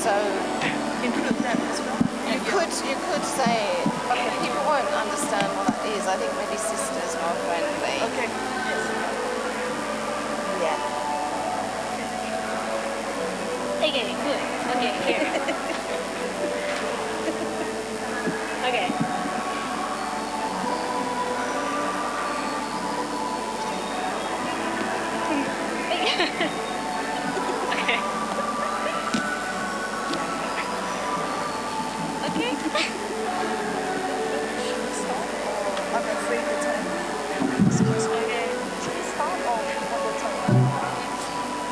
So include that as well. you could say, but people won't understand what that is. I think maybe sister is more friendly. Okay. Yes. Yeah. Okay, good. Okay, here. Okay. Okay. Okay. I'm afraid the time. Okay. Should we start or have the time?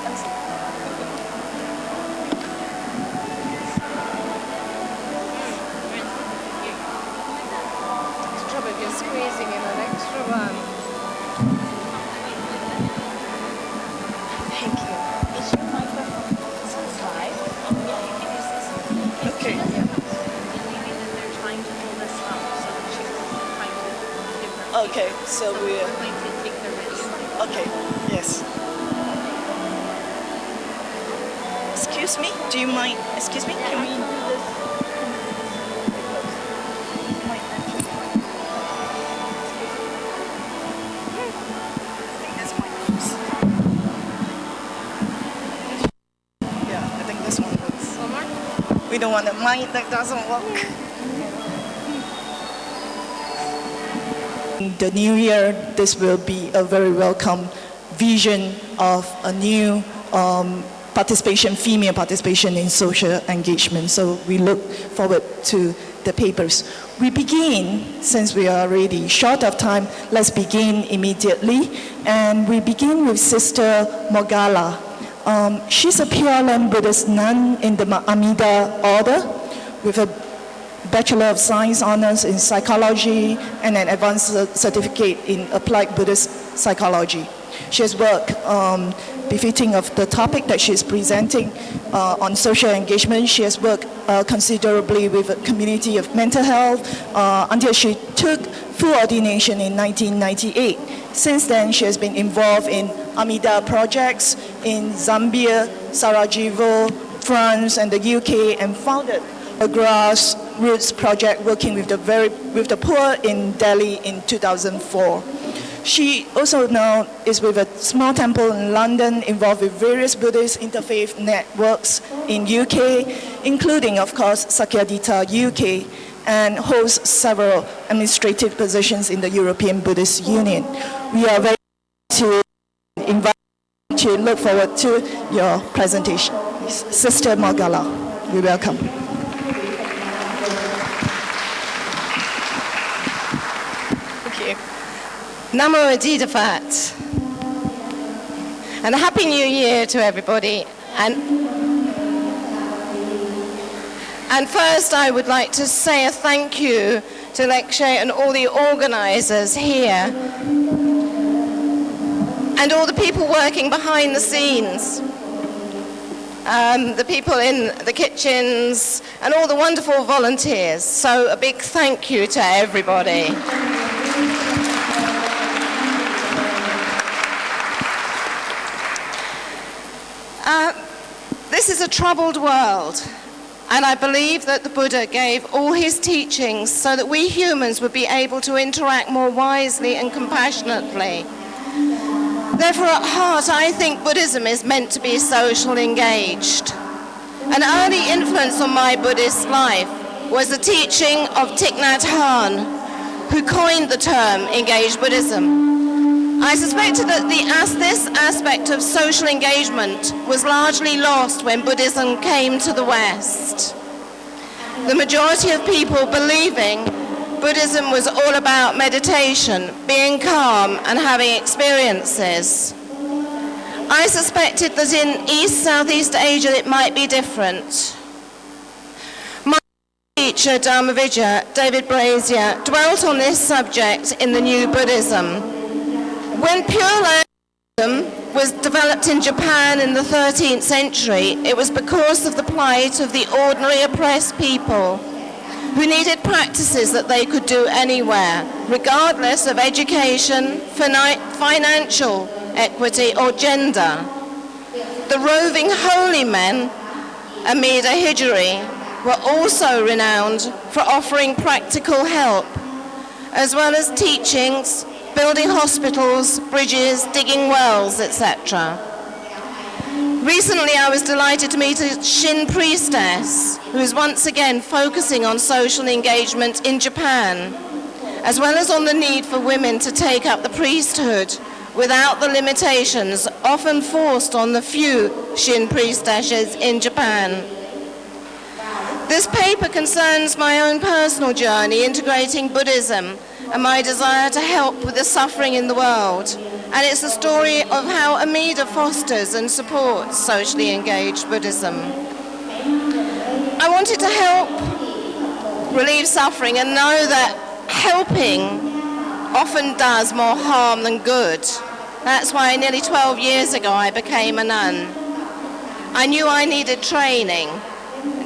I'm sorry. It's trouble if you're squeezing in an extra one. Thank you. Is your microphone live? Yeah, you can use this. Okay. Maybe that they're trying to pull this up so that she's trying to give her. Okay, so we're going to take the risk. okay. Yes. Excuse me. Do you mind? Excuse me. Can we do this? Might actually. I think this might works. Yeah, I think this one works. One more? We don't want a mic that doesn't work. The new year, this will be a very welcome vision of a new female participation in social engagement. So we look forward to the papers. We begin, since we are already short of time, let's begin immediately. And we begin with Sister Mogala. She's a Pure Land Buddhist nun in the Amida order with a Bachelor of Science honors in psychology and an advanced certificate in applied Buddhist psychology. She has worked befitting of the topic that she's presenting on social engagement. She has worked considerably with a community of mental health until she took full ordination in 1998. Since then, she has been involved in Amida projects in Zambia, Sarajevo, France, and the UK, and founded a grassroots project working with the poor in Delhi in 2004. She also now is with a small temple in London, involved with various Buddhist interfaith networks in UK, including, of course, Sakyadhita UK, and holds several administrative positions in the European Buddhist Union. We are very to invite you to look forward to your presentation. Sister Mogala, we welcome. Namo Adida Fat. And a Happy New Year to everybody. And first I would like to say a thank you to Lekshe and all the organisers here. And all the people working behind the scenes. The people in the kitchens and all the wonderful volunteers. So a big thank you to everybody. This is a troubled world, and I believe that the Buddha gave all his teachings so that we humans would be able to interact more wisely and compassionately. Therefore, at heart, I think Buddhism is meant to be social engaged. An early influence on my Buddhist life was the teaching of Thich Nhat Hanh, who coined the term engaged Buddhism. I suspected that this aspect of social engagement was largely lost when Buddhism came to the West. The majority of people believing Buddhism was all about meditation, being calm and having experiences. I suspected that in East Southeast Asia it might be different. My teacher, Dharmavijaya, David Brazier, dwelt on this subject in the New Buddhism. When Pure Land Buddhism was developed in Japan in the 13th century, it was because of the plight of the ordinary oppressed people who needed practices that they could do anywhere, regardless of education, financial equity, or gender. The roving holy men Amida Hijri, were also renowned for offering practical help, as well as teachings, building hospitals, bridges, digging wells, etc. Recently, I was delighted to meet a Shin priestess who is once again focusing on social engagement in Japan, as well as on the need for women to take up the priesthood without the limitations often forced on the few Shin priestesses in Japan. This paper concerns my own personal journey integrating Buddhism and my desire to help with the suffering in the world. And it's a story of how Amida fosters and supports socially engaged Buddhism. I wanted to help relieve suffering and know that helping often does more harm than good. That's why nearly 12 years ago I became a nun. I knew I needed training,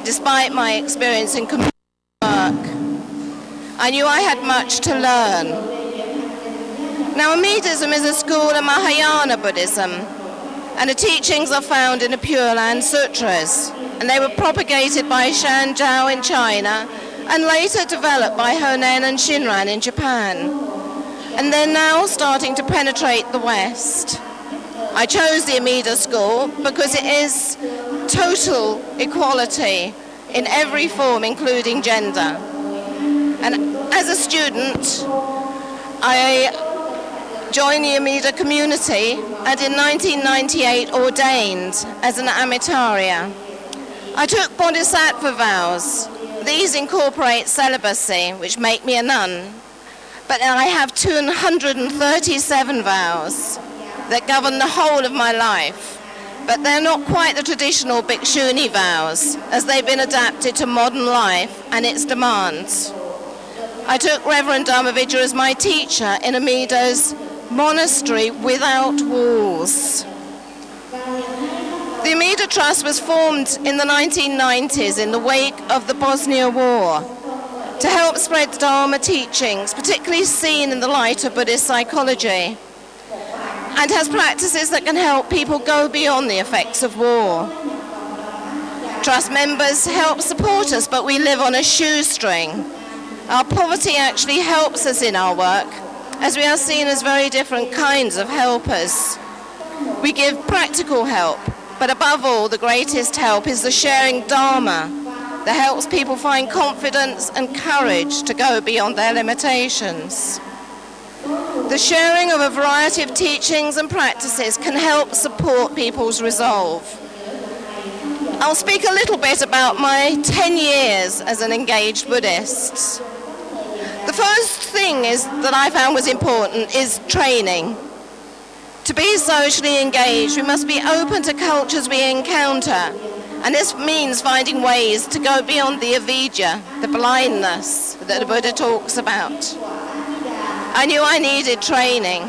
despite my experience in community work. I knew I had much to learn. Now, Amidism is a school of Mahayana Buddhism, and the teachings are found in the Pure Land Sutras, and they were propagated by Shan Zhao in China and later developed by Honen and Shinran in Japan. And they're now starting to penetrate the West. I chose the Amida school because it is total equality in every form, including gender. And as a student, I joined the Amida community and in 1998 ordained as an Amitarya. I took Bodhisattva vows. These incorporate celibacy, which make me a nun. But I have 237 vows that govern the whole of my life. But they're not quite the traditional Bhikshuni vows, as they've been adapted to modern life and its demands. I took Reverend Dharmavijaya as my teacher in Amida's monastery without walls. The Amida Trust was formed in the 1990s in the wake of the Bosnia War to help spread Dharma teachings, particularly seen in the light of Buddhist psychology, and has practices that can help people go beyond the effects of war. Trust members help support us, but we live on a shoestring. Our poverty actually helps us in our work, as we are seen as very different kinds of helpers. We give practical help, but above all, the greatest help is the sharing Dharma that helps people find confidence and courage to go beyond their limitations. The sharing of a variety of teachings and practices can help support people's resolve. I'll speak a little bit about my 10 years as an engaged Buddhist. The first thing that I found was important is training. To be socially engaged, we must be open to cultures we encounter, and this means finding ways to go beyond the avidya, the blindness that the Buddha talks about. I knew I needed training,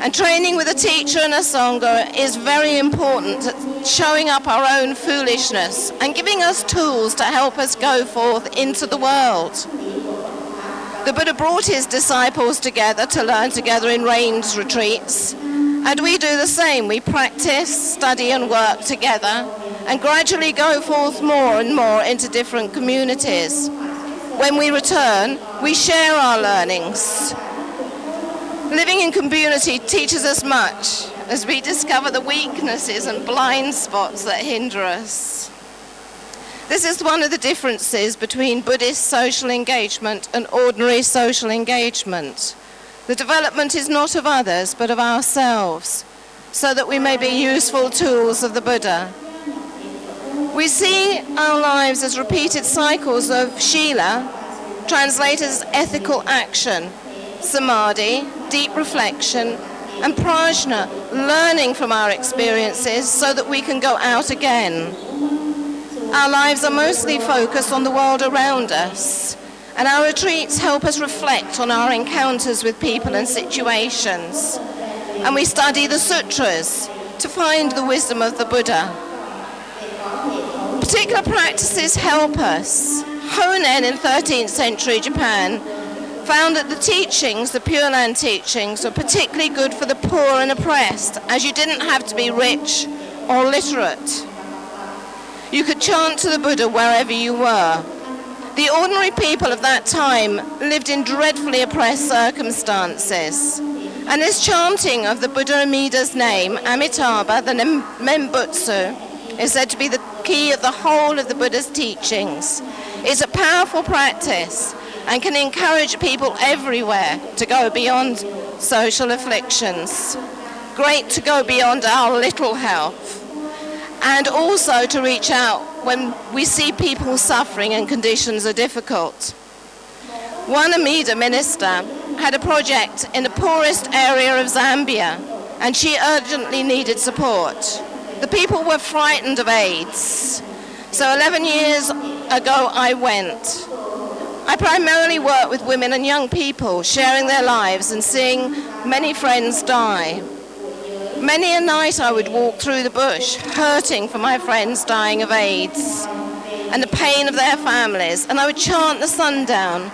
and training with a teacher and a sangha is very important at showing up our own foolishness and giving us tools to help us go forth into the world. The Buddha brought his disciples together to learn together in rains retreats, and we do the same. We practice, study and work together and gradually go forth more and more into different communities. When we return, we share our learnings. Living in community teaches us much as we discover the weaknesses and blind spots that hinder us. This is one of the differences between Buddhist social engagement and ordinary social engagement. The development is not of others, but of ourselves, so that we may be useful tools of the Buddha. We see our lives as repeated cycles of Shila, translated as ethical action, Samadhi, deep reflection, and Prajna, learning from our experiences so that we can go out again. Our lives are mostly focused on the world around us, and our retreats help us reflect on our encounters with people and situations. And we study the sutras to find the wisdom of the Buddha. Particular practices help us. Honen in 13th century Japan found that the teachings, the Pure Land teachings, were particularly good for the poor and oppressed, as you didn't have to be rich or literate. You could chant to the Buddha wherever you were. The ordinary people of that time lived in dreadfully oppressed circumstances. And this chanting of the Buddha Amida's name, Amitabha, the Membutsu, is said to be the key of the whole of the Buddha's teachings. It's a powerful practice and can encourage people everywhere to go beyond social afflictions. Great to go beyond our little health. And also to reach out when we see people suffering and conditions are difficult. One Amida minister had a project in the poorest area of Zambia, and she urgently needed support. The people were frightened of AIDS. So 11 years ago I went. I primarily work with women and young people, sharing their lives and seeing many friends die. Many a night I would walk through the bush, hurting for my friends dying of AIDS and the pain of their families, and I would chant the sundown,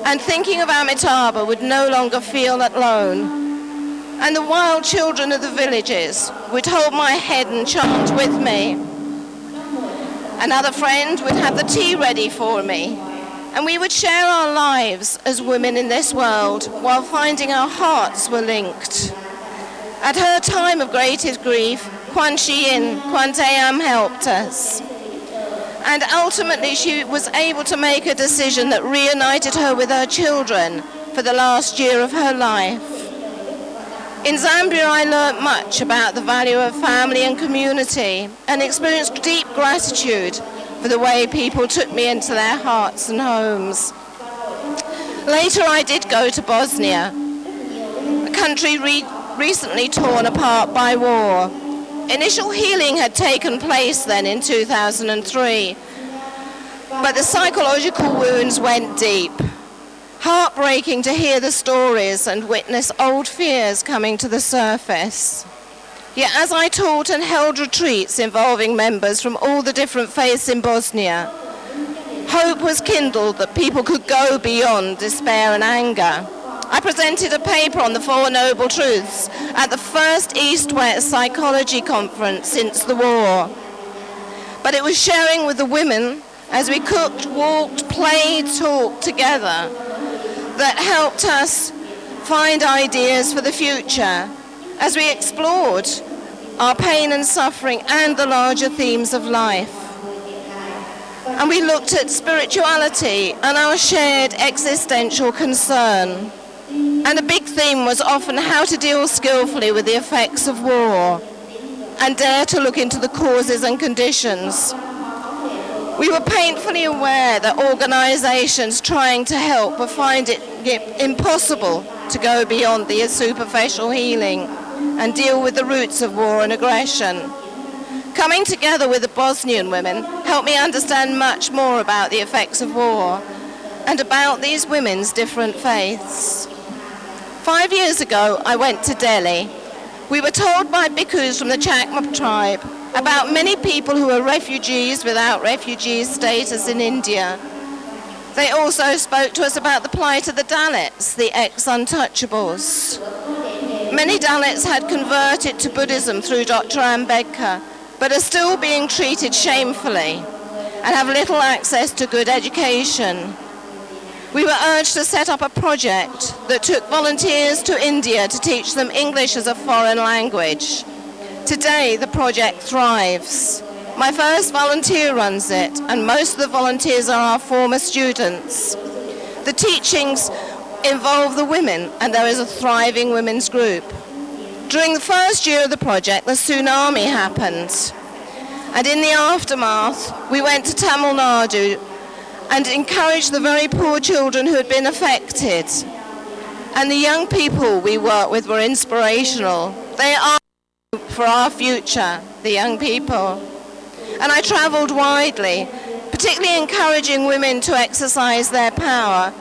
and thinking of Amitabha would no longer feel alone. And the wild children of the villages would hold my head and chant with me. Another friend would have the tea ready for me, and we would share our lives as women in this world while finding our hearts were linked. At her time of greatest grief, Kwan Shiyin, Kwan Team helped us. And ultimately she was able to make a decision that reunited her with her children for the last year of her life. In Zambia I learnt much about the value of family and community and experienced deep gratitude for the way people took me into their hearts and homes. Later I did go to Bosnia, a country recently torn apart by war. Initial healing had taken place then in 2003, but the psychological wounds went deep. Heartbreaking to hear the stories and witness old fears coming to the surface. Yet as I taught and held retreats involving members from all the different faiths in Bosnia, hope was kindled that people could go beyond despair and anger. I presented a paper on the Four Noble Truths at the first East-West Psychology Conference since the war. But it was sharing with the women as we cooked, walked, played, talked together that helped us find ideas for the future as we explored our pain and suffering and the larger themes of life. And we looked at spirituality and our shared existential concern. And a big theme was often how to deal skillfully with the effects of war and dare to look into the causes and conditions. We were painfully aware that organisations trying to help were finding it impossible to go beyond the superficial healing and deal with the roots of war and aggression. Coming together with the Bosnian women helped me understand much more about the effects of war and about these women's different faiths. 5 years ago, I went to Delhi. We were told by bhikkhus from the Chakma tribe about many people who are refugees without refugee status in India. They also spoke to us about the plight of the Dalits, the ex-untouchables. Many Dalits had converted to Buddhism through Dr. Ambedkar, but are still being treated shamefully and have little access to good education. We were urged to set up a project that took volunteers to India to teach them English as a foreign language. Today, the project thrives. My first volunteer runs it, and most of the volunteers are our former students. The teachings involve the women, and there is a thriving women's group. During the first year of the project, the tsunami happened. And in the aftermath, we went to Tamil Nadu and encouraged the very poor children who had been affected. And the young people we worked with were inspirational. They are for our future, the young people. And I travelled widely, particularly encouraging women to exercise their power.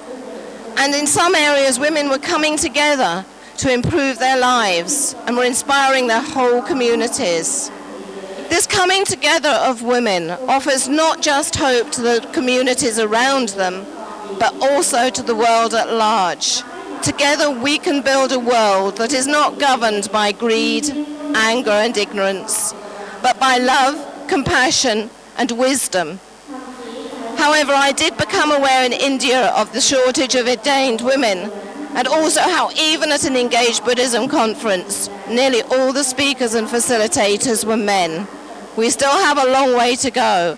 And in some areas, women were coming together to improve their lives and were inspiring their whole communities. This coming together of women offers not just hope to the communities around them, but also to the world at large. Together we can build a world that is not governed by greed, anger and ignorance, but by love, compassion and wisdom. However, I did become aware in India of the shortage of ordained women, and also how even at an Engaged Buddhism conference, nearly all the speakers and facilitators were men. We still have a long way to go,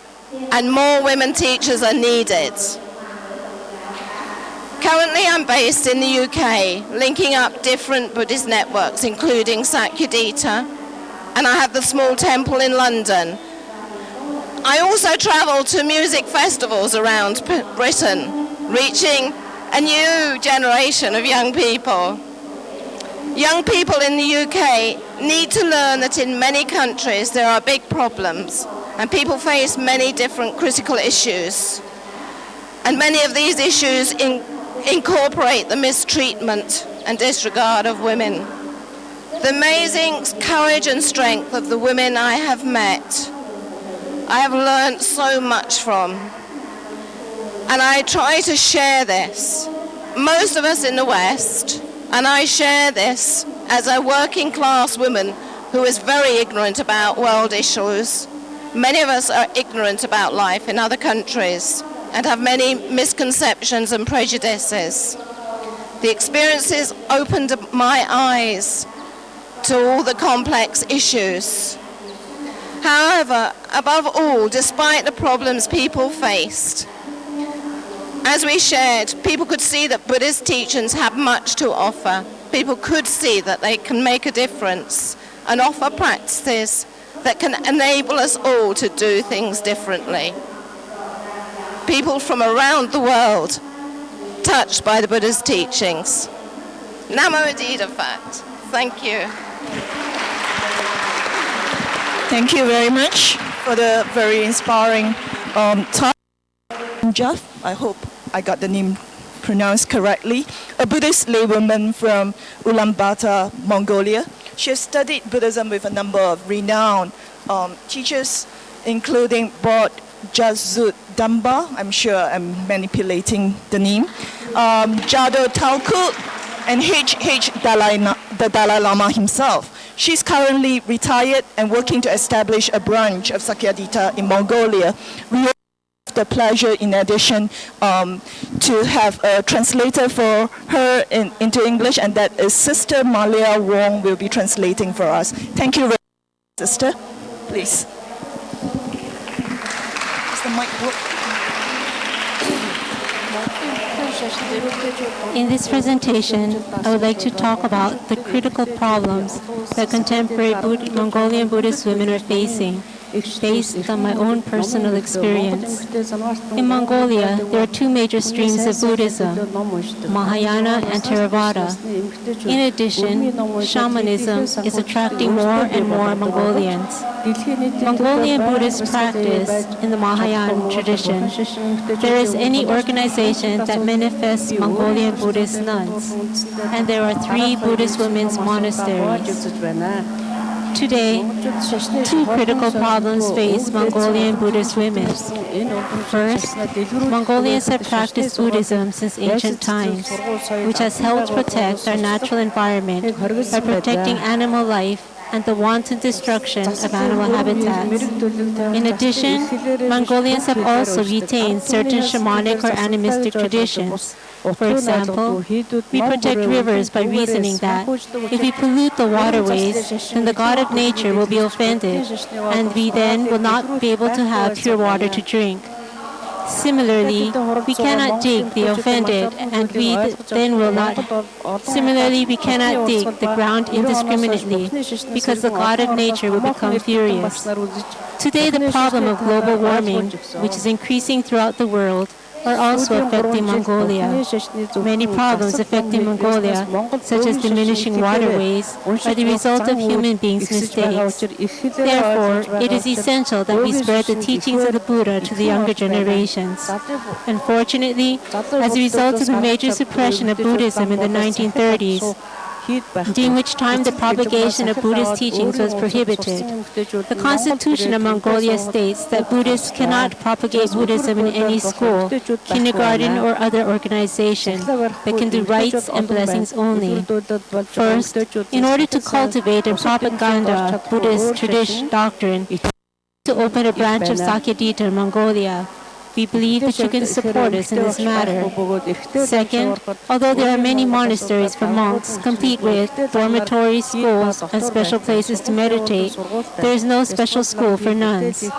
and more women teachers are needed. Currently, I'm based in the UK, linking up different Buddhist networks, including Sakyadhita, and I have the small temple in London. I also travel to music festivals around Britain, reaching a new generation of young people. Young people in the UK need to learn that in many countries there are big problems, and people face many different critical issues. And many of these issues incorporate the mistreatment and disregard of women. The amazing courage and strength of the women I have met, I have learned so much from. And I try to share this. Most of us in the West, and I share this as a working class woman who is very ignorant about world issues. Many of us are ignorant about life in other countries and have many misconceptions and prejudices. The experiences opened up my eyes to all the complex issues. However, above all, despite the problems people faced, as we shared, people could see that Buddhist teachings have much to offer. People could see that they can make a difference and offer practices that can enable us all to do things differently. People from around the world touched by the Buddha's teachings. Namo Adida Fat. Thank you. Thank you very much for the very inspiring talk. Jeff, I hope I got the name pronounced correctly, a Buddhist laywoman from Ulaanbaatar, Mongolia. She has studied Buddhism with a number of renowned teachers, including Bod Jazut Damba, I'm sure I'm manipulating the name, Jado Talkut, and the Dalai Lama himself. She's currently retired and working to establish a branch of Sakyadhita in Mongolia. We have the pleasure, in addition, to have a translator for her into English, and that is Sister Malia Wong will be translating for us. Thank you very much, Sister. Please. Is the mic work? In this presentation, I would like to talk about the critical problems that contemporary Mongolian Buddhist women are facing, based on my own personal experience. In Mongolia, there are two major streams of Buddhism, Mahayana and Theravada. In addition, shamanism is attracting more and more Mongolians. Mongolian Buddhist practice in the Mahayana tradition. There is any organization that manifests Mongolian Buddhist nuns, and there are 3 Buddhist women's monasteries. Today, 2 critical problems face Mongolian Buddhist women. First, Mongolians have practiced Buddhism since ancient times, which has helped protect our natural environment by protecting animal life and the wanton destruction of animal habitats. In addition, Mongolians have also retained certain shamanic or animistic traditions. For example, we protect rivers by reasoning that if we pollute the waterways, then the god of nature will be offended, and we then will not be able to have pure water to drink. Similarly, we cannot dig the offended, and we then will not. Similarly, we cannot dig the ground indiscriminately, because the god of nature will become furious. Today, the problem of global warming, which is increasing throughout the world, are also affecting Mongolia. Many problems affecting Mongolia, such as diminishing waterways, are the result of human beings' mistakes. Therefore, it is essential that we spread the teachings of the Buddha to the younger generations. Unfortunately, as a result of the major suppression of Buddhism in the 1930s, during which time the propagation of Buddhist teachings was prohibited. The Constitution of Mongolia states that Buddhists cannot propagate Buddhism in any school, kindergarten, or other organization, but can do rites and blessings only. First, in order to cultivate and propaganda Buddhist tradition doctrine, to open a branch of Sakyadhita in Mongolia. We believe that you can support us in this matter. Second, although there are many monasteries for monks, complete with dormitories, schools, and special places to meditate, there is no special school for nuns.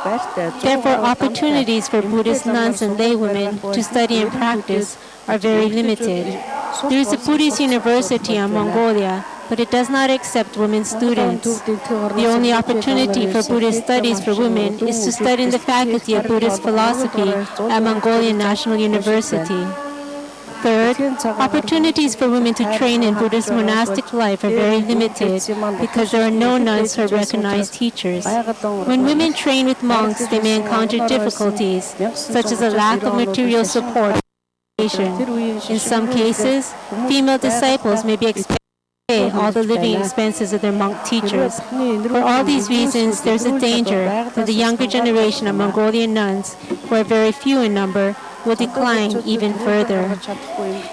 Therefore, opportunities for Buddhist nuns and laywomen to study and practice are very limited. There is a Buddhist university in Mongolia, but it does not accept women students. The only opportunity for Buddhist studies for women is to study in the faculty of Buddhist philosophy at Mongolian National University. Third, opportunities for women to train in Buddhist monastic life are very limited because there are no nuns who are recognized teachers. When women train with monks, they may encounter difficulties, such as a lack of material support. In some cases, female disciples may be expected to pay all the living expenses of their monk teachers. For all these reasons, there's a danger that the younger generation of Mongolian nuns, who are very few in number, will decline even further.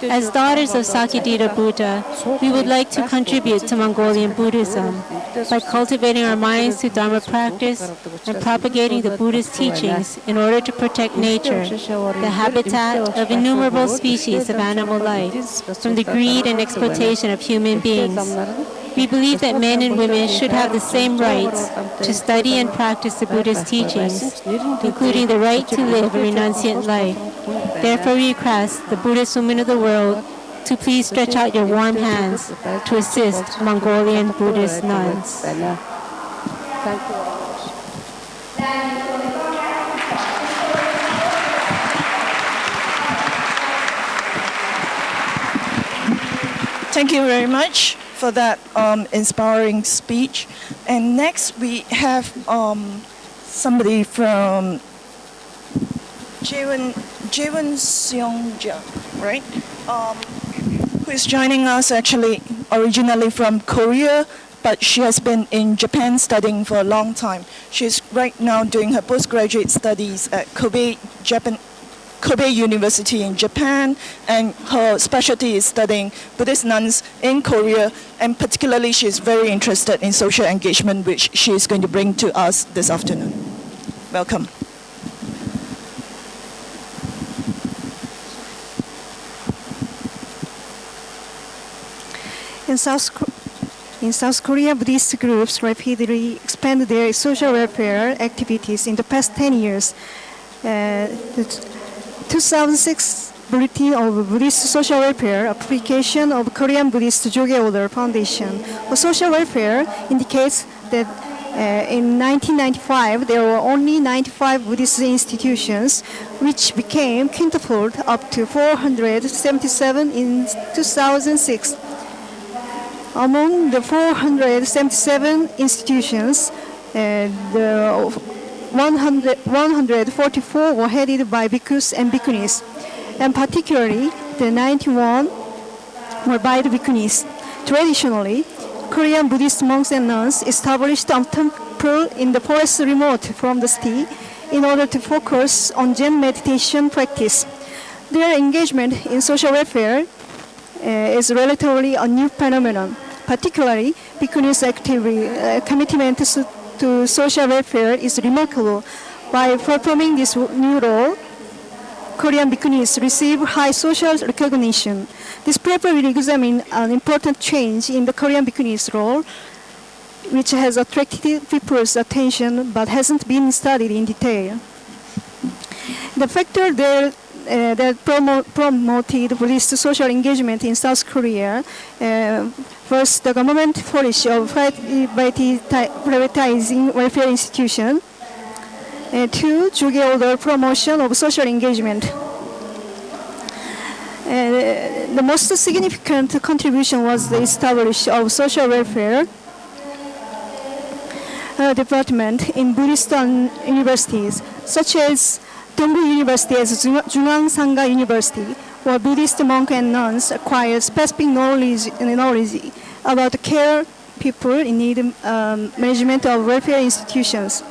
As daughters of Sakyadhita Buddha, we would like to contribute to Mongolian Buddhism by cultivating our minds through Dharma practice and propagating the Buddhist teachings in order to protect nature, the habitat of innumerable species of animal life, from the greed and exploitation of human beings. We believe that men and women should have the same rights to study and practice the Buddhist teachings, including the right to live a renunciant life. Therefore, we request the Buddhist women of the world to please stretch out your warm hands to assist Mongolian Buddhist nuns. Thank you. Thank you very much for that inspiring speech. And next we have somebody from Jaewon Seongja, right? Who is joining us actually originally from Korea, but she has been in Japan studying for a long time. She's right now doing her postgraduate studies at Kobe University in Japan, and her specialty is studying Buddhist nuns in Korea, and particularly she's very interested in social engagement, which she is going to bring to us this afternoon. Welcome. In South Korea, Buddhist groups rapidly expanded their social welfare activities in the past 10 years. The 2006 Bulletin of Buddhist Social Welfare application of Korean Buddhist Joge Order Foundation for social welfare indicates that in 1995 there were only 95 Buddhist institutions, which became quintupled up to 477 in 2006. Among the 477 institutions, the 144 were headed by bhikkhus and bhikkhunis, and particularly the 91 were by the bhikkhunis. Traditionally, Korean Buddhist monks and nuns established a temple in the forest remote from the city in order to focus on Zen meditation practice. Their engagement in social welfare is relatively a new phenomenon. Particularly, bhikkhunis' active commitment to social welfare is remarkable. By performing this new role, Korean bhikkhunis receive high social recognition. This paper will examine an important change in the Korean bhikkhunis' role, which has attracted people's attention but hasn't been studied in detail. The factor that promoted Buddhist social engagement in South Korea. First, the government policy of privatizing welfare institutions. Two, Joge Order promotion of social engagement. The most significant contribution was the establishment of social welfare department in Buddhist universities, such as Donggu University as Jungang Sangha University, where Buddhist monks and nuns acquire specific knowledge about the care people in need management of welfare institutions.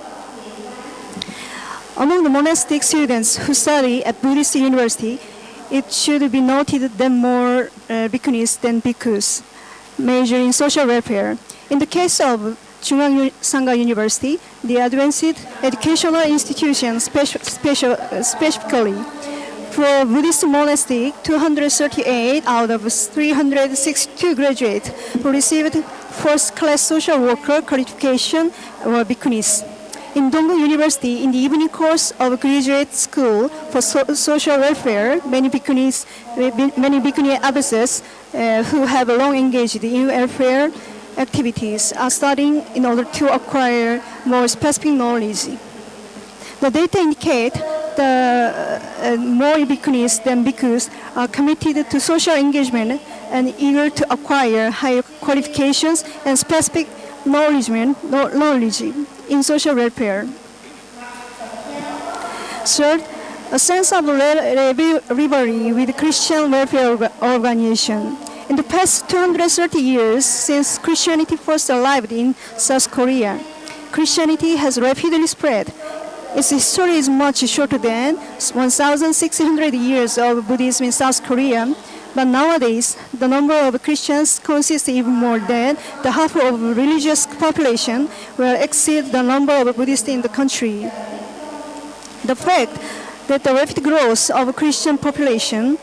Among the monastic students who study at Buddhist university, it should be noted that more bhikkhunis than bhikkhus major in social welfare. In the case of Sangha University, the advanced educational institution specifically. For Buddhist monastery, 238 out of 362 graduates who received first-class social worker qualification were bhikkhunis. In Donggu University, in the evening course of graduate school for social welfare, many bhikkhuni abbesses who have long engaged in welfare activities are studying in order to acquire more specific knowledge. The data indicate that more bhikkhunis than bhikkhus are committed to social engagement and eager to acquire higher qualifications and specific knowledge in social welfare. Third, a sense of rivalry with Christian welfare organization. In the past 230 years since Christianity first arrived in South Korea, Christianity has rapidly spread. Its history is much shorter than 1,600 years of Buddhism in South Korea, but nowadays the number of Christians consists even more than the half of religious population will exceed the number of Buddhists in the country. The fact that the rapid growth of Christian population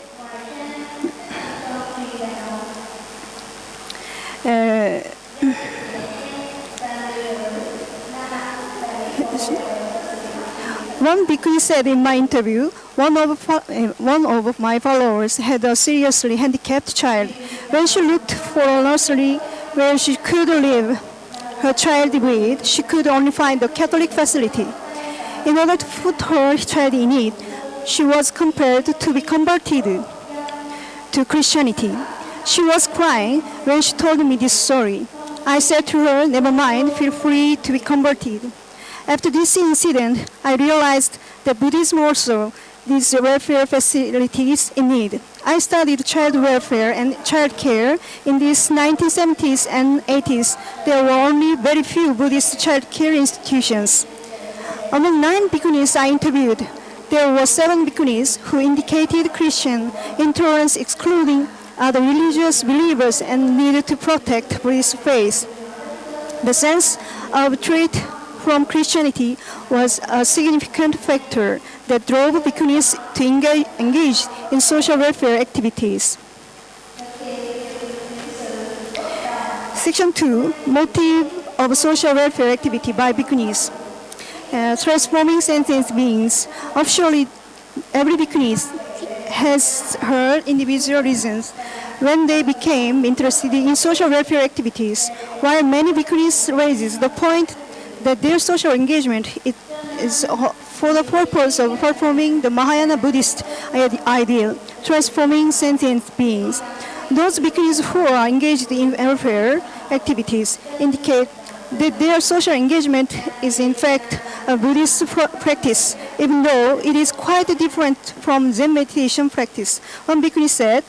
one bhikkhuni said in my interview, one of my followers had a seriously handicapped child. When she looked for a nursery where she could leave her child with, she could only find a Catholic facility. In order to put her child in it, she was compelled to be converted to Christianity. She was crying when she told me this story. I said to her, "Never mind, feel free to be converted." After this incident, I realized that Buddhism also needs welfare facilities in need. I studied child welfare and child care in the 1970s and 80s. There were only very few Buddhist child care institutions. Among 9 bhikkhunis I interviewed, there were 7 bhikkhunis who indicated Christian intolerance, excluding other religious believers and needed to protect Buddhist faith. The sense of threat from Christianity was a significant factor that drove bhikkhunis to engage in social welfare activities. Section 2, Motive of Social Welfare Activity by Bhikkhunis. Transforming sentient beings. Officially, every bhikkhuni has her individual reasons when they became interested in social welfare activities, while many bhikkhunis raises the point that their social engagement is for the purpose of performing the Mahayana Buddhist ideal, transforming sentient beings. Those bhikkhunis who are engaged in welfare activities indicate that their social engagement is in fact a Buddhist practice, even though it is quite different from Zen meditation practice. One bhikkhuni said,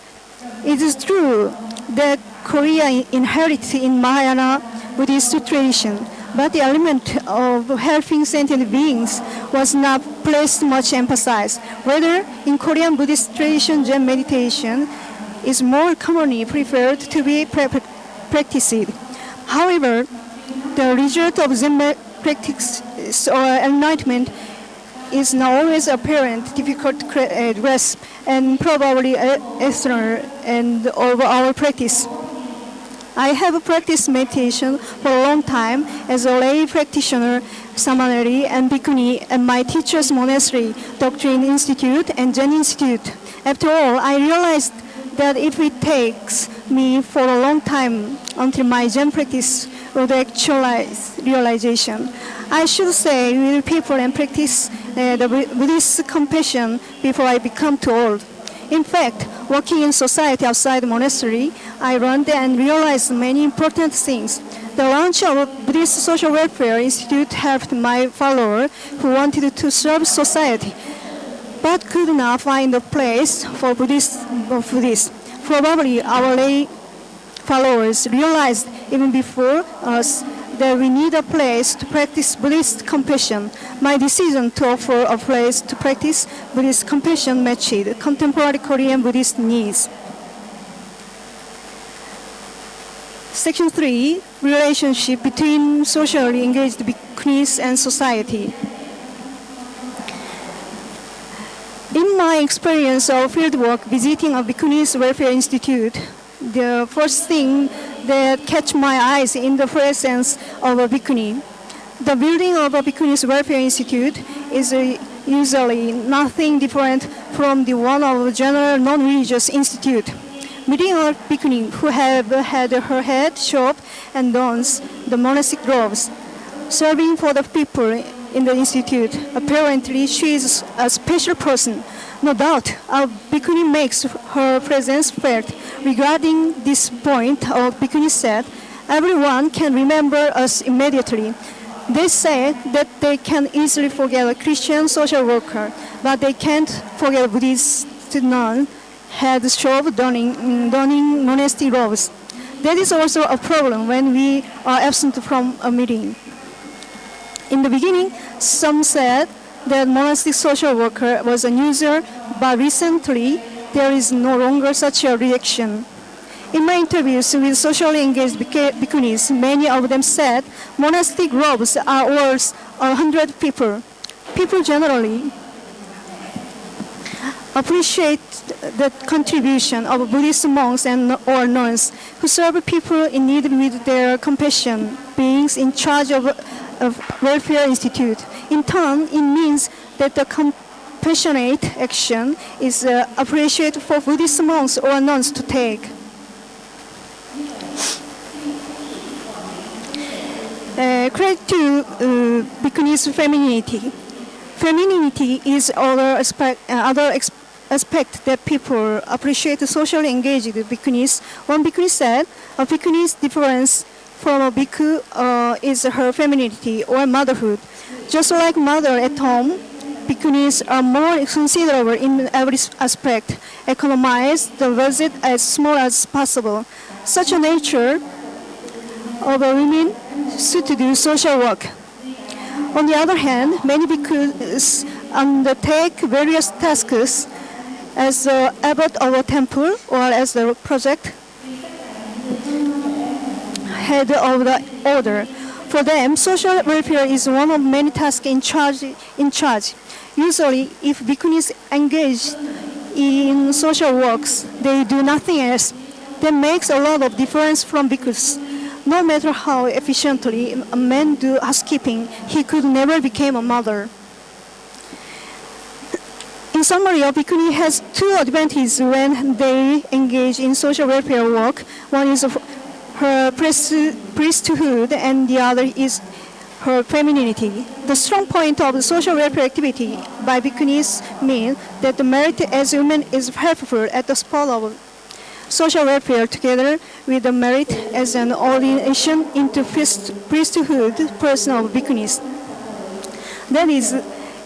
"It is true that Korea inherited in Mahayana Buddhist tradition, but the element of helping sentient beings was not placed much emphasis. Rather, in Korean Buddhist tradition, Zen meditation is more commonly preferred to be practiced. However, the result of Zen practice or enlightenment is not always apparent, difficult to grasp, and probably external and over our practice. I have practiced meditation for a long time as a lay practitioner, samaneri, and bhikkhuni at my teacher's monastery, Doctrine Institute, and Zen Institute. After all, I realized that if it takes me for a long time until my Zen practice would actualize realization, I should say with people and practice the Buddhist compassion before I become too old. In fact, working in society outside the monastery, I learned and realized many important things. The launch of Buddhist Social Welfare Institute helped my follower who wanted to serve society, but could not find a place for Buddhists. Probably our lay followers realized even before us that we need a place to practice Buddhist compassion. My decision to offer a place to practice Buddhist compassion matched contemporary Korean Buddhist needs. Section 3, relationship between socially engaged bhikkhunis and society. In my experience of fieldwork visiting a Bhikkhunis Welfare Institute, the first thing that catch my eyes in the presence of a bhikkhuni. The building of a Bhikkhunis Welfare Institute is usually nothing different from the one of a general non-religious institute. Meeting a bhikkhuni who have had her head shaved and dons the monastic robes, serving for the people in the institute. Apparently, she is a special person. No doubt, a bhikkhuni makes her presence felt. Regarding this point, a bhikkhuni said, everyone can remember us immediately. They say that they can easily forget a Christian social worker, but they can't forget a Buddhist nun head shaved donning monastic robes. That is also a problem when we are absent from a meeting. In the beginning, some said that monastic social worker was a user, but recently there is no longer such a reaction. In my interviews with socially engaged bhikkhunis, many of them said monastic robes are worth 100 people. People generally appreciate the contribution of Buddhist monks and or nuns who serve people in need with their compassion, beings in charge of Welfare Institute. In turn, it means that the compassionate action is appreciated for Buddhist monks or nuns to take. Credit to Bhikkhunis femininity. Femininity is other aspect that people appreciate socially engaged bhikkhunis. One bhikkhuni said, a bhikkhuni's difference from a bhikkhu is her femininity or motherhood. Just like mother at home, bhikkhunis are more considerable in every aspect, economize the visit as small as possible. Such a nature of women suit to do social work. On the other hand, many bhikkhus undertake various tasks as the abbot of a temple or as the project head of the order. For them, social welfare is one of many tasks in charge. Usually, if bhikkhunis engage in social works, they do nothing else. That makes a lot of difference from bhikkhus. No matter how efficiently a man do housekeeping, he could never become a mother. In summary, a bhikkhuni has two advantages when they engage in social welfare work. One is her priesthood and the other is her femininity. The strong point of the social welfare activity by bhikkhunis mean that the merit as women is helpful at the spot of social welfare together with the merit as an ordination into priesthood person of bhikkhunis. That is,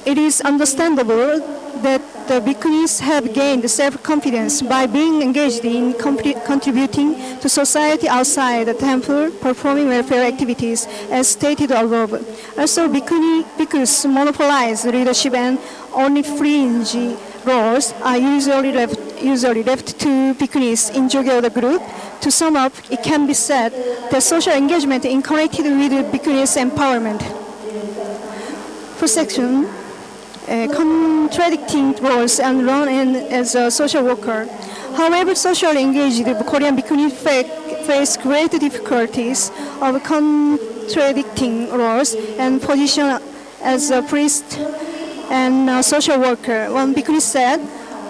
it is understandable that the bhikkhunis have gained self-confidence by being engaged in contributing to society outside the temple, performing welfare activities as stated above. Also, bhikkhus monopolize leadership and only fringe roles are usually left to bhikkhunis in Jogyoda group. To sum up, it can be said that social engagement is connected with bhikkhunis empowerment. First section, contradicting roles and role as a social worker. However, socially engaged Korean bhikkhunis face great difficulties of contradicting roles and position as a priest and a social worker. One bhikkhuni said,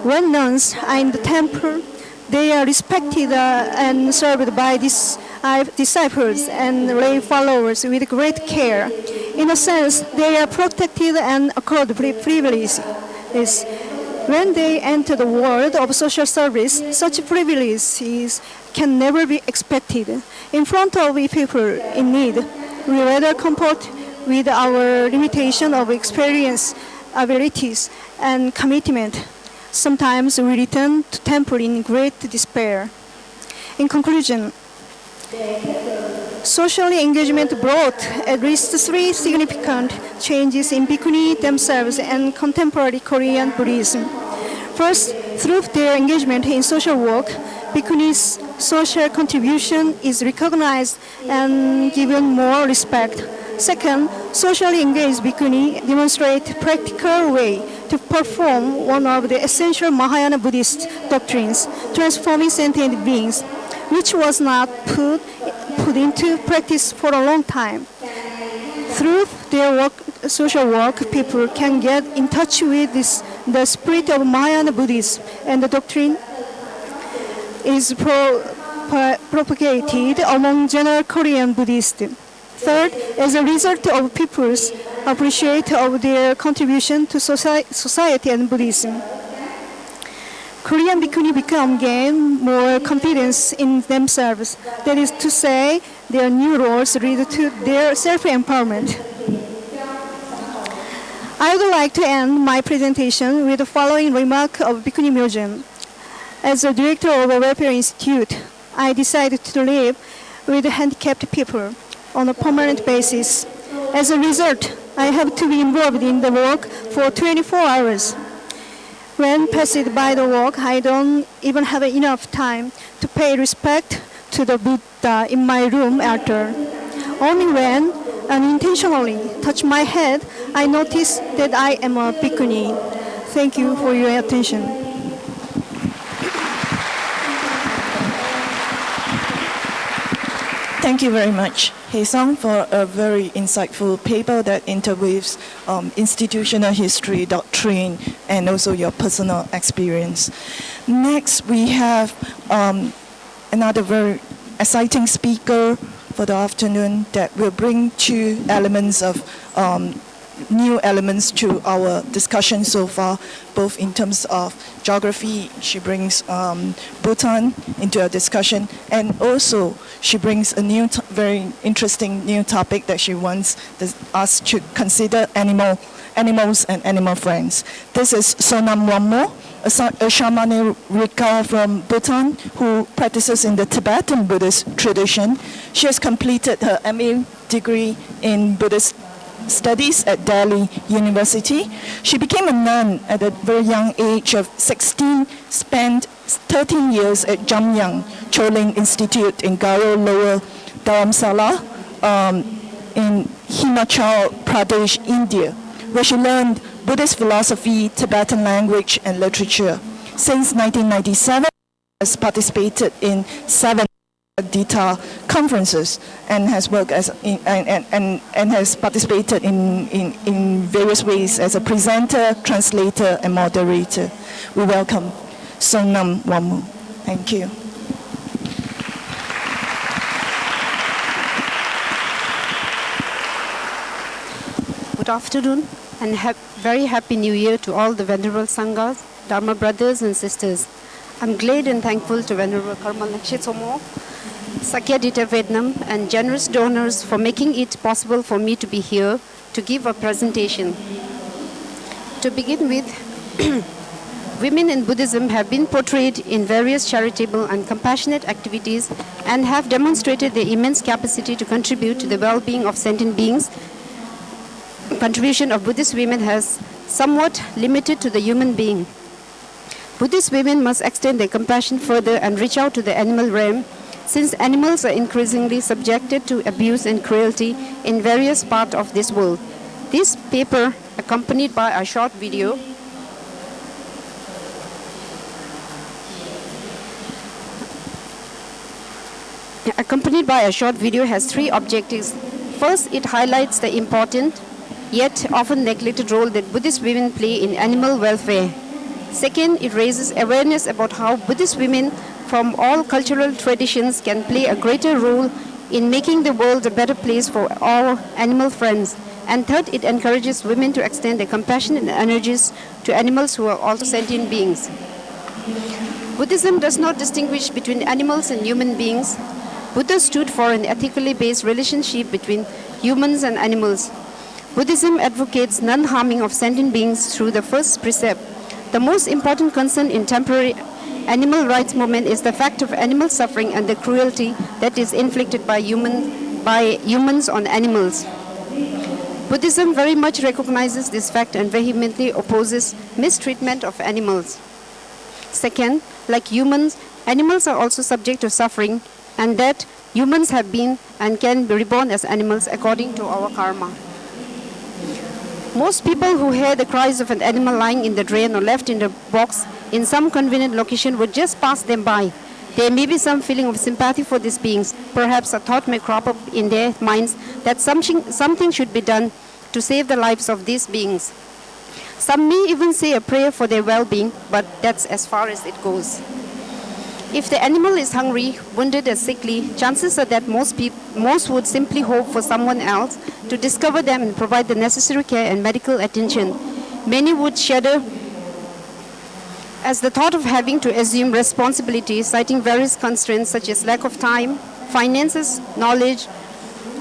when nuns are in the temple, they are respected and served by disciples and lay followers with great care. In a sense, they are protected and accorded privileges. When they enter the world of social service, such privileges can never be expected. In front of people in need, we rather comport with our limitation of experience, abilities, and commitment. Sometimes we return to temple in great despair. In conclusion, social engagement brought at least three significant changes in bhikkhuni themselves and contemporary Korean Buddhism. First, through their engagement in social work, bhikkhunis social contribution is recognized and given more respect. Second, socially engaged bhikkhuni demonstrate practical way to perform one of the essential Mahayana Buddhist doctrines, transforming sentient beings, which was not put into practice for a long time. Through their social work, people can get in touch with the spirit of Mahayana Buddhism, and the doctrine is propagated among general Korean Buddhists. Third, as a result of people's appreciation of their contribution to society and Buddhism, Korean bhikkhuni gain more confidence in themselves. That is to say, their new roles lead to their self-empowerment. I would like to end my presentation with the following remark of Bhikkhuni Museum. As a director of a welfare institute, I decided to live with handicapped people on a permanent basis. As a result, I have to be involved in the work for 24 hours. When passed by the work, I don't even have enough time to pay respect to the Buddha in my room altar. Only when unintentionally touch my head, I notice that I am a bhikkhuni. Thank you for your attention. Thank you very much, Hae-sung, for a very insightful paper that interweaves institutional history, doctrine, and also your personal experience. Next, we have another very exciting speaker for the afternoon that will bring two elements of new elements to our discussion so far, both in terms of geography. She brings Bhutan into our discussion, and also she brings a new, very interesting new topic that she wants us to consider: animals and animal friends. This is Sonam Wammo, a shamanic Rika from Bhutan who practices in the Tibetan Buddhist tradition. She has completed her MA degree in Buddhist studies at Delhi University. She became a nun at a very young age of 16, spent 13 years at Jamyang Choling Institute in Garo Lower Dharamsala in Himachal Pradesh, India, where she learned Buddhist philosophy, Tibetan language, and literature. Since 1997, she has participated in 7 Dita conferences and has worked as and has participated in various ways as a presenter, translator, and moderator. We welcome Sonam Wammo. Thank you. Good afternoon and very happy New Year to all the Venerable Sanghas, Dharma brothers and sisters. I'm glad and thankful to Venerable Karma Lakshya Tsomo, Sakya Dita Vietnam, and generous donors for making it possible for me to be here to give a presentation. To begin with, women in Buddhism have been portrayed in various charitable and compassionate activities and have demonstrated their immense capacity to contribute to the well-being of sentient beings. Contribution of Buddhist women has somewhat limited to the human being. Buddhist women must extend their compassion further and reach out to the animal realm, since animals are increasingly subjected to abuse and cruelty in various parts of this world. This paper, accompanied by a short video, has 3 objectives. First, it highlights the important yet often neglected role that Buddhist women play in animal welfare. Second, it raises awareness about how Buddhist women from all cultural traditions can play a greater role in making the world a better place for all animal friends. And third, it encourages women to extend their compassion and energies to animals who are also sentient beings. Buddhism does not distinguish between animals and human beings. Buddha stood for an ethically based relationship between humans and animals. Buddhism advocates non-harming of sentient beings through the first precept. The most important concern in temporary animal rights movement is the fact of animal suffering and the cruelty that is inflicted by humans on animals. Buddhism very much recognizes this fact and vehemently opposes mistreatment of animals. Second, like humans, animals are also subject to suffering, and that humans have been and can be reborn as animals according to our karma. Most people who hear the cries of an animal lying in the drain or left in a box in some convenient location would just pass them by. There may be some feeling of sympathy for these beings. Perhaps a thought may crop up in their minds that something should be done to save the lives of these beings. Some may even say a prayer for their well-being, but that's as far as it goes. If the animal is hungry, wounded or sickly, chances are that most would simply hope for someone else to discover them and provide the necessary care and medical attention. Many would shudder as the thought of having to assume responsibility, citing various constraints such as lack of time, finances, knowledge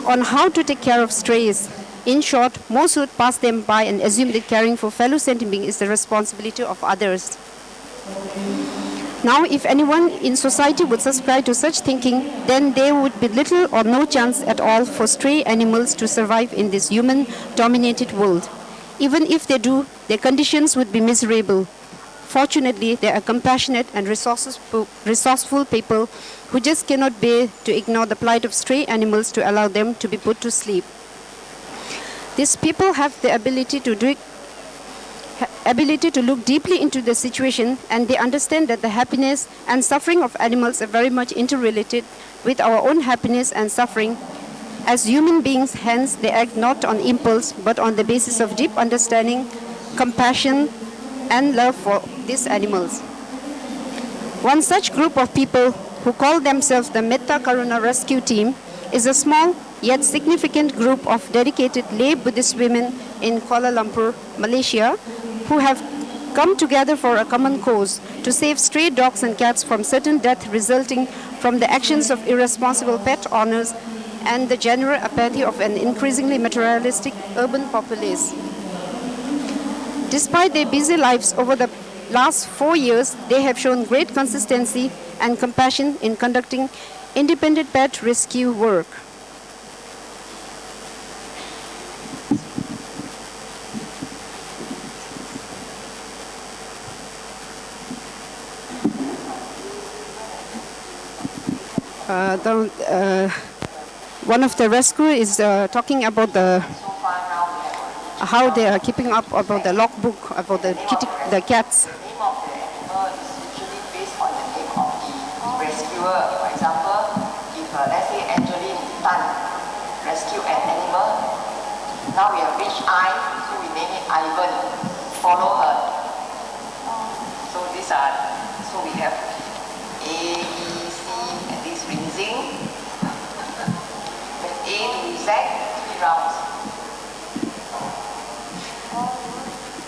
on how to take care of strays. In short, most would pass them by and assume that caring for fellow sentient beings is the responsibility of others. Now, if anyone in society would subscribe to such thinking, then there would be little or no chance at all for stray animals to survive in this human-dominated world. Even if they do, their conditions would be miserable. Fortunately, there are compassionate and resourceful people who just cannot bear to ignore the plight of stray animals to allow them to be put to sleep. These people have the ability to look deeply into the situation, and they understand that the happiness and suffering of animals are very much interrelated with our own happiness and suffering. As human beings, hence, they act not on impulse, but on the basis of deep understanding, compassion, and love for these animals. One such group of people, who call themselves the Metta Karuna Rescue Team, is a small yet significant group of dedicated lay Buddhist women in Kuala Lumpur, Malaysia, who have come together for a common cause to save stray dogs and cats from certain death resulting from the actions of irresponsible pet owners and the general apathy of an increasingly materialistic urban populace. Despite their busy lives over the last 4 years, they have shown great consistency and compassion in conducting independent pet rescue work. One of the rescuers is talking about how they are keeping up about the logbook about the cats. The name of the animal is usually based on the name of the rescuer. For example, if let's say Angeline Tan rescue an animal, now we have reached I, so we name it Ivan. Follow her. So we have A, B, C, and this rinsing. With A to Z, 3 rounds.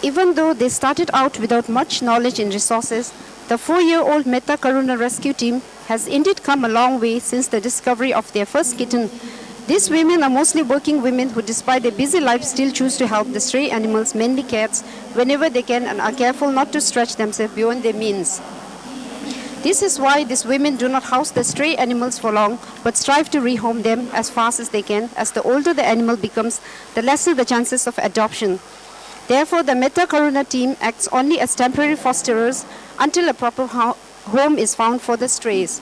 Even though they started out without much knowledge and resources, the 4-year-old Metta Karuna Rescue Team has indeed come a long way since the discovery of their first kitten. These women are mostly working women who, despite their busy lives, still choose to help the stray animals, mainly cats, whenever they can, and are careful not to stretch themselves beyond their means. This is why these women do not house the stray animals for long, but strive to rehome them as fast as they can. As the older the animal becomes, the lesser the chances of adoption. Therefore, the Metta Karuna team acts only as temporary fosterers until a proper home is found for the strays.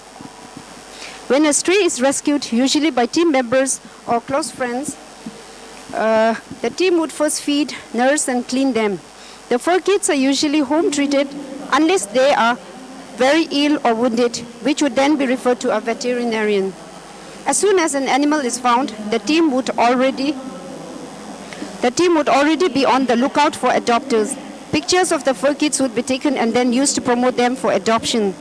When a stray is rescued, usually by team members or close friends, the team would first feed, nurse, and clean them. The fur kids are usually home treated unless they are very ill or wounded, which would then be referred to a veterinarian. As soon as an animal is found, the team would already be on the lookout for adopters. Pictures of the fur kids would be taken and then used to promote them for adoption.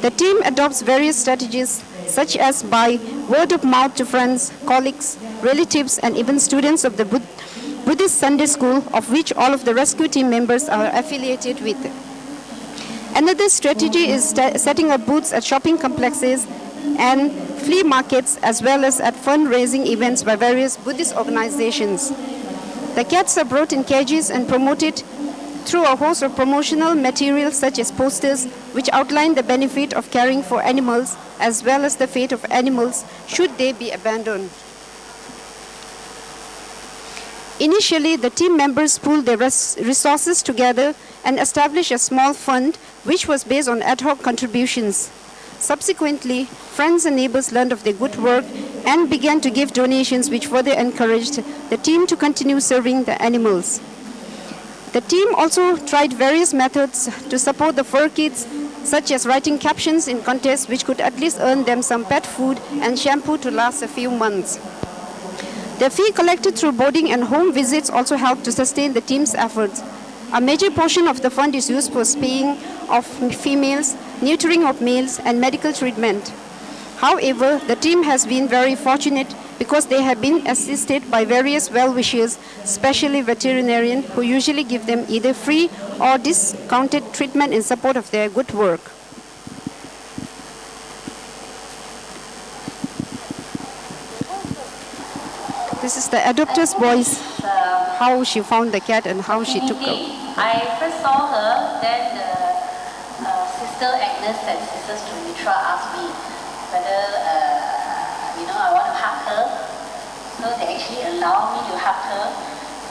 The team adopts various strategies, such as by word of mouth to friends, colleagues, relatives, and even students of the Buddhist Sunday school, of which all of the rescue team members are affiliated with. Another strategy is setting up booths at shopping complexes and flea markets, as well as at fundraising events by various Buddhist organizations. The cats are brought in cages and promoted through a host of promotional materials such as posters which outline the benefit of caring for animals as well as the fate of animals should they be abandoned. Initially, the team members pooled their resources together and established a small fund which was based on ad hoc contributions. Subsequently, friends and neighbors learned of their good work and began to give donations which further encouraged the team to continue serving the animals. The team also tried various methods to support the fur kids, such as writing captions in contests which could at least earn them some pet food and shampoo to last a few months. The fee collected through boarding and home visits also helped to sustain the team's efforts. A major portion of the fund is used for spaying of females, neutering of males, and medical treatment. However, the team has been very fortunate because they have been assisted by various well-wishers, especially veterinarians, who usually give them either free or discounted treatment in support of their good work. This is the adopter's voice, how she found the cat and how she took her. I first saw her, then Sister Agnes and Sister Sumitra asked me whether, I want to hug her. So they actually allowed me to hug her.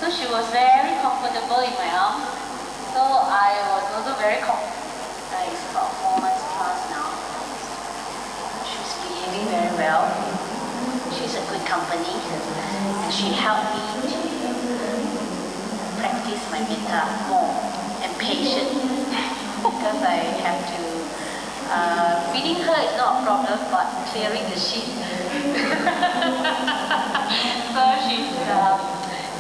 So she was very comfortable in my arms. So I was also very comfortable. It's about 4 months plus now. She's behaving very well. She's a good company. And she helped me to practice my metta more and patience because I have to feeding her is not a problem, but clearing the sheet. So she's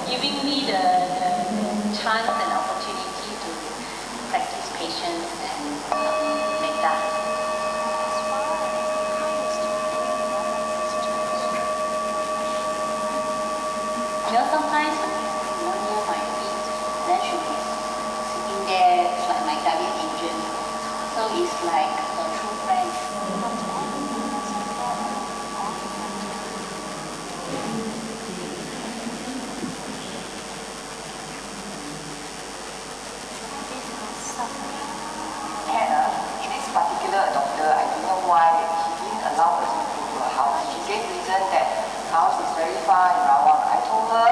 giving me the chance and opportunity to practice patience and metta. Sometimes near my feet, then she'll be sitting there, it's like my guardian angel. So it's like a true friend. In this particular adopter, I don't know why he didn't allow us to go to her house. She gave reason that the house is very far in Rawang. I told her,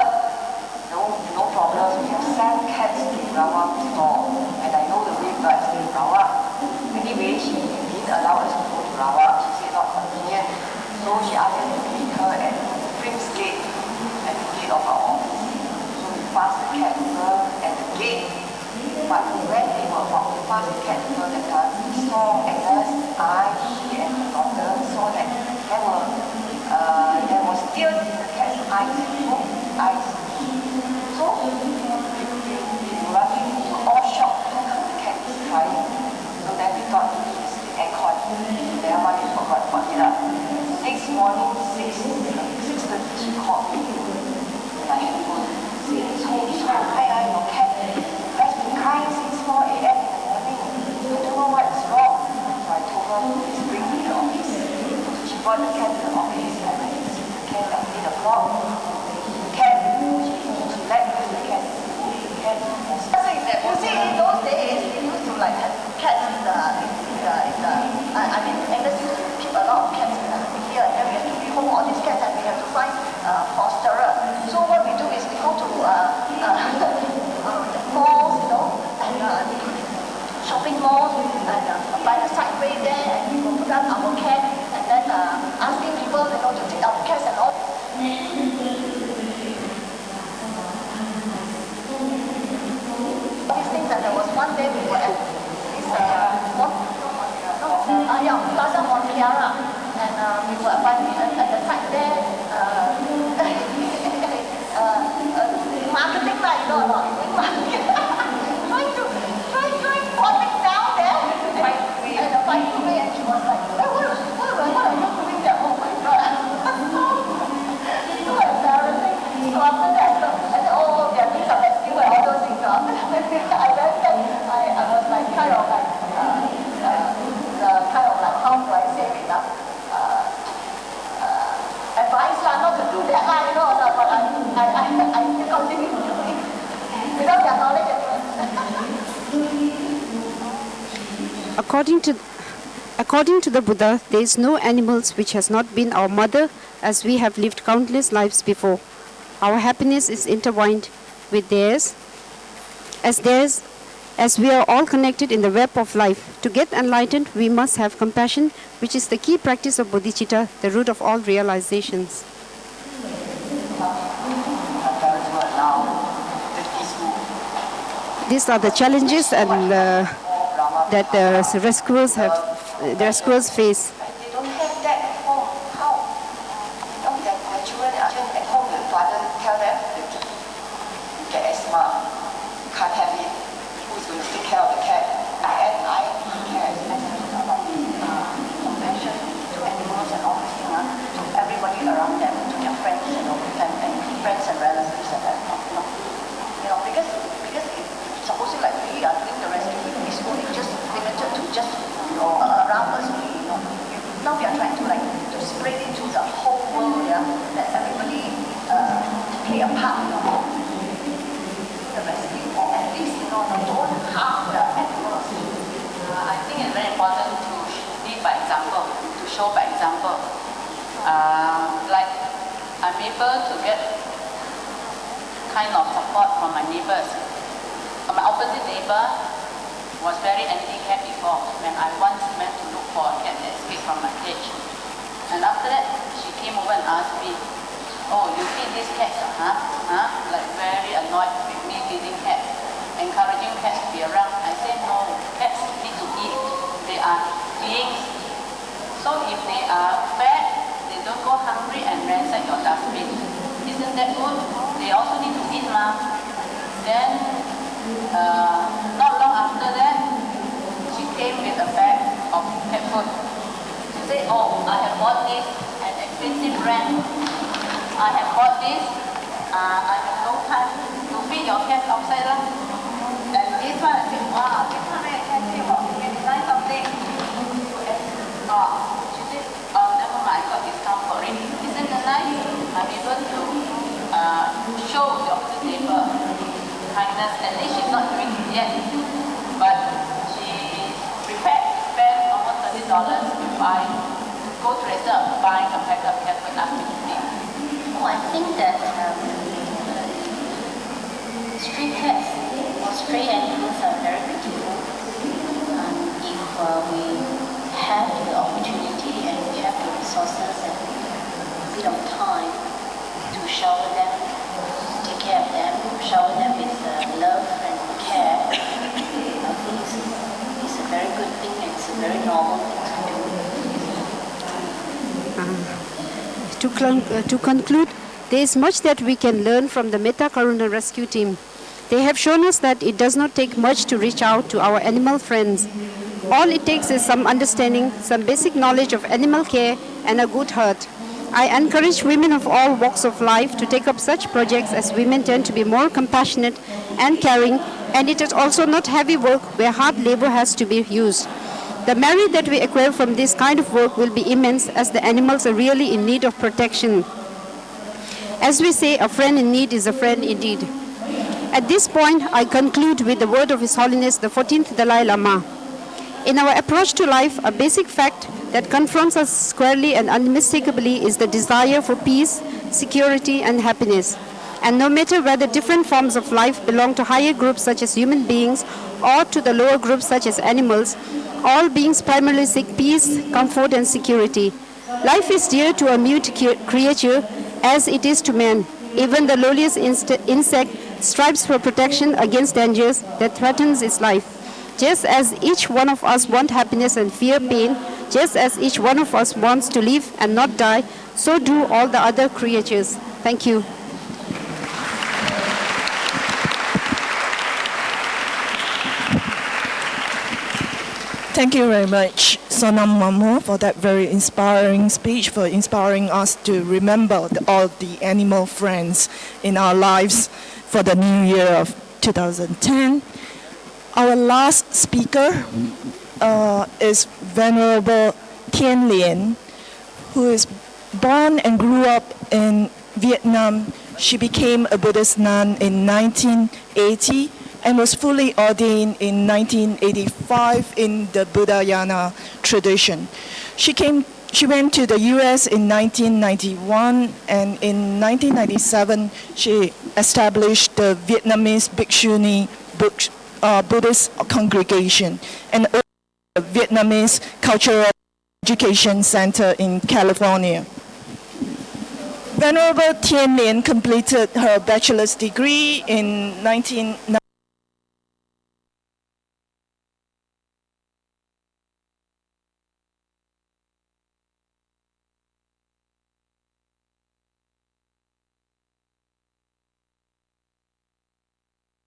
no problem. We have 7 cats in Rawang store, and I know the way guys in Rawang. Anyway, she didn't allow us to go to Rawang. She said not convenient. So she asked us to meet her at Prince Gate, at the gate of our office. So we passed the cat at the gate. But when they were about to pass the cat that time, we saw Agnes, she and her daughter saw that there was tears in the cat's eyes. So we were running, we were all shocked. The cat is crying. So then we thought it's the aircon. Never mind, we forgot about it. Next morning, 6:30, she called me in my handphone. Hi, your cat has been crying since 4 a.m. in the morning. I don't know what's wrong. So I told her, please bring me to the office. She brought the cat to the office and I see the cat at 8 o'clock. The cat, she let the cat. You see, in those days, we used to like have cats in the Agnes used to keep a lot of cats here, and then we have to rehome all these cats and we have to find fosterer. So what we do is we go to malls, and shopping malls, and by the sideway there, and we will put up our cat, and then asking people, to take our cats and all. These things, and there was one day we were at this Plaza Montiara, and we were at the side there, marketing like, doing marketing. trying popping down there, and the fight away, and she was like, what are you doing there? Oh my God. So embarrassing. So after that, I said, oh, there are things are rescue and all those things. I was like, kind of like, how do I say it? Advice not to do that, but I still continue to do it without their knowledge. According to the Buddha, there is no animals which has not been our mother, as we have lived countless lives before. Our happiness is intertwined with theirs, as theirs As we are all connected in the web of life, to get enlightened, we must have compassion, which is the key practice of bodhicitta, the root of all realizations. These are the challenges and that the rescuers face. They don't have that at home. How? You know, their children at home, the father tell them, you get asthma, you can't have it. Who's going to take care of the cat? At night, who cares? Compassion to animals and all this thing, to everybody around them, to their friends, and friends and relatives and that, because it's supposed like we are doing the rescue, it's only just limited to just around us only, Now we are trying to spread it to the whole world, that everybody play a part, the rescue, or at least, don't harm the animals. I think it's very important to lead by example, to show by example. Like I'm able to get kind of support from my neighbors. My opposite neighbor was very anti-cat before when I once went to look for a cat that escaped from my cage. And after that, she came over and asked me, oh, you feed these cats, Like very annoyed with me feeding cats, encouraging cats to be around. I said, no, cats need to eat. They are beings. So if they are fed, they don't go hungry and ransack your dustbin. Isn't that good? They also need to eat, Then, not long after that, she came with a bag of cat food. She said, oh, I have bought this at expensive brand. I have bought this. I have no time to feed your cats outside. And this one, I said, wow, this one I can say about 29 something. She said, never mind, I got discount for it. Isn't it nice? I'm able to show the opposite neighbor kindness. At least she's not doing it yet. But she prepared to spend almost $30 to go to restaurant, buying a pack of cat food after eating. I think that stray cats or stray animals are very beautiful. If we have the opportunity and we have the resources and a bit of time to shower them, take care of them, shower them with love and care, I think it's a very good thing and it's a very normal thing to do. To conclude, there is much that we can learn from the Metta Karuna Rescue Team. They have shown us that it does not take much to reach out to our animal friends. All it takes is some understanding, some basic knowledge of animal care, and a good heart. I encourage women of all walks of life to take up such projects, as women tend to be more compassionate and caring, and it is also not heavy work where hard labor has to be used. The merit that we acquire from this kind of work will be immense, as the animals are really in need of protection. As we say, a friend in need is a friend indeed. At this point, I conclude with the word of His Holiness the 14th Dalai Lama. In our approach to life, a basic fact that confronts us squarely and unmistakably is the desire for peace, security, and happiness. And no matter whether different forms of life belong to higher groups such as human beings or to the lower groups such as animals, all beings primarily seek peace, comfort, and security. Life is dear to a mute creature as it is to man. Even the lowliest insect strives for protection against dangers that threatens its life. Just as each one of us wants happiness and fear pain, just as each one of us wants to live and not die, so do all the other creatures. Thank you. Thank you very much, Sonam Mamo, for that very inspiring speech, for inspiring us to remember all the animal friends in our lives for the new year of 2010. Our last speaker is Venerable Tien Lien, who is born and grew up in Vietnam. She became a Buddhist nun in 1980 and was fully ordained in 1985 in the Buddhayana tradition. She went to the US in 1991, and in 1997 she established the Vietnamese Bhikshuni Buddhist congregation and the Vietnamese Cultural Education Center in California. Venerable Tien Lien completed her bachelor's degree in 1990